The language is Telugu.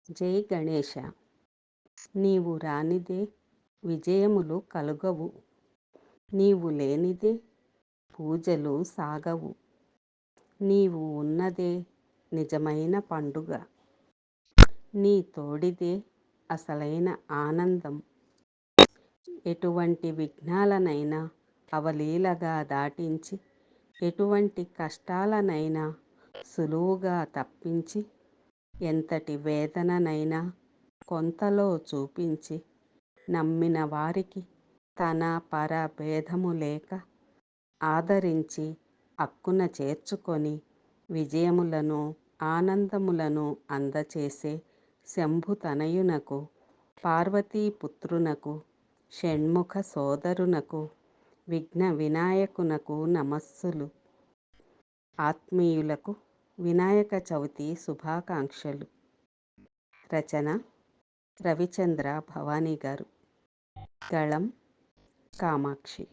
జై గణేశ. నీవు రానిదే విజయములు కలుగవు. నీవు లేనిదే పూజలు సాగవు. నీవు ఉన్నదే నిజమైన పండుగ. నీ తోడిదే అసలైన ఆనందం. ఎటువంటి విఘ్నాలనైనా అవలీలగా దాటించి, ఎటువంటి కష్టాలనైనా సులువుగా తప్పించి, ఎంతటి వేదననైనా కొంతలో చూపించి, నమ్మిన వారికి తన పర భేదము లేక ఆదరించి అక్కున చేర్చుకొని విజయములను ఆనందములను అందచేసే శంభుతనయునకు, పార్వతీపుత్రునకు, షణ్ముఖ సోదరునకు, విఘ్న వినాయకునకు నమస్సులు. ఆత్మీయులకు వినాయక చవితి శుభాకాంక్షలు. రచన రవిచంద్ర భవానీ గారు. గళం కామాక్షి.